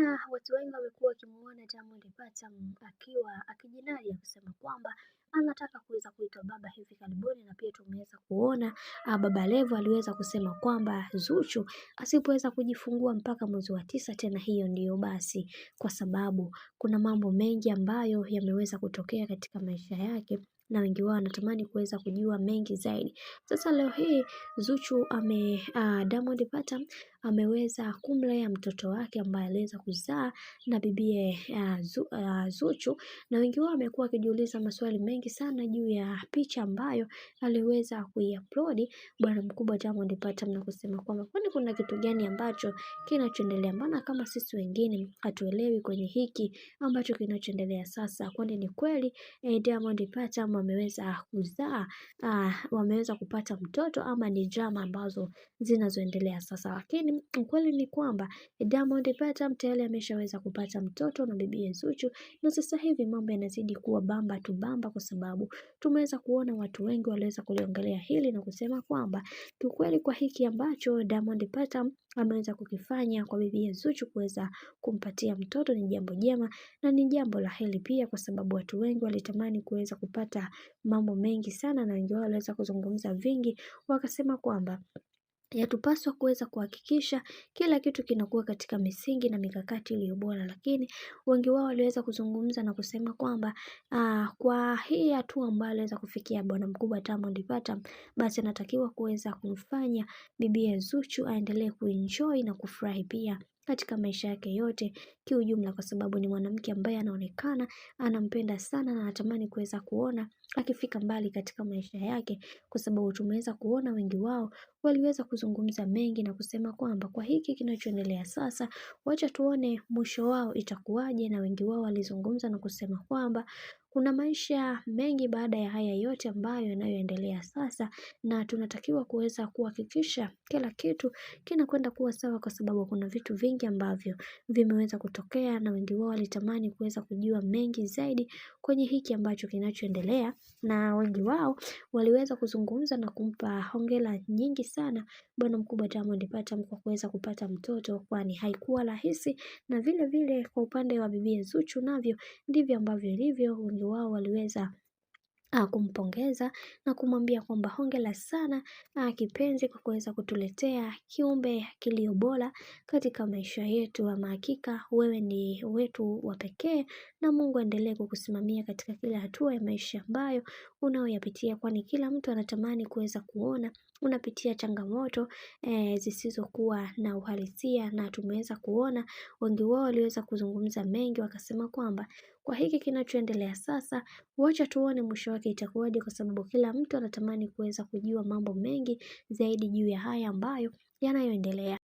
Bwana, watu wengi wamekuwa wakimuona Diamond Platnumz akiwa akijinadi akisema kwamba anataka kuweza kuitwa baba hivi karibuni, na pia tumeweza kuona Baba Levo aliweza kusema kwamba Zuchu asipoweza kujifungua mpaka mwezi wa 9 tena hiyo ndiyo basi, kwa sababu kuna mambo mengi ambayo yameweza kutokea katika maisha yake na wengi wao wanatamani kuweza kujua mengi zaidi. Sasa leo hii Diamond Platnumz ameweza kumlea mtoto wake ambaye aliweza kuzaa na bibie Zuchu, na wengi wao wamekuwa wakijiuliza maswali mengi sana juu ya picha ambayo aliweza kuiupload bwana mkubwa Diamond Platnumz, na kusema kwamba kwani kuna kitu gani ambacho kinachoendelea, mbona kama sisi wengine hatuelewi kwenye hiki ambacho kinachoendelea sasa, kwani ni kweli Diamond Platnumz ameweza kuzaa, wameweza kupata mtoto ama ni drama ambazo zinazoendelea sasa. Lakini ukweli ni kwamba Diamond Platnumz tayari ameshaweza kupata mtoto na bibi Zuchu, na sasa hivi mambo yanazidi kuwa bamba tu bamba, kwa sababu tumeweza kuona watu wengi waliweza kuliongelea hili na kusema kwamba kiukweli kwa hiki ambacho Diamond Platnumz ameweza kukifanya kwa bibi Zuchu kuweza kumpatia mtoto ni jambo jema na ni jambo la heri pia, kwa sababu watu wengi walitamani kuweza kupata mambo mengi sana, na wengi wao waliweza kuzungumza vingi, wakasema kwamba yatupaswa kuweza kuhakikisha kila kitu kinakuwa katika misingi na mikakati iliyo bora, lakini wengi wao waliweza kuzungumza na kusema kwamba kwa hii hatua ambayo aliweza kufikia bwana mkubwa Diamond Platnumz, basi anatakiwa kuweza kumfanya bibi Zuchu aendelee kuenjoy na kufurahi pia katika maisha yake yote kiujumla, kwa sababu ni mwanamke ambaye anaonekana anampenda sana na anatamani kuweza kuona akifika mbali katika maisha yake, kwa sababu tumeweza kuona wengi wao waliweza kuzungumza mengi na kusema kwamba kwa hiki kinachoendelea sasa, wacha tuone mwisho wao itakuwaje, na wengi wao walizungumza na kusema kwamba kuna maisha mengi baada ya haya yote ambayo yanayoendelea sasa, na tunatakiwa kuweza kuhakikisha kila kitu kinakwenda kuwa sawa, kwa sababu kuna vitu vingi ambavyo vimeweza kutokea, na wengi wao walitamani kuweza kujua mengi zaidi kwenye hiki ambacho kinachoendelea, na wengi wao waliweza kuzungumza na kumpa hongera nyingi sana bwana mkubwa Diamond Platnumz kwa kuweza kupata mtoto, kwani haikuwa rahisi, na vile vile kwa upande wa bibi Zuchu navyo ndivyo ambavyo ilivyo. Wengi wao waliweza kumpongeza na kumwambia kwamba hongera sana kipenzi kwa kuweza kutuletea kiumbe kilio bora katika maisha yetu, ama hakika wewe ni wetu wa pekee, na Mungu aendelee kukusimamia katika kila hatua ya maisha ambayo unaoyapitia, kwani kila mtu anatamani kuweza kuona unapitia changamoto zisizokuwa na uhalisia, na tumeweza kuona wengi wao waliweza kuzungumza mengi, wakasema kwamba kwa hiki kinachoendelea sasa, wacha tuone mwisho wake itakuwaje, kwa sababu kila mtu anatamani kuweza kujua mambo mengi zaidi juu ya haya ambayo yanayoendelea.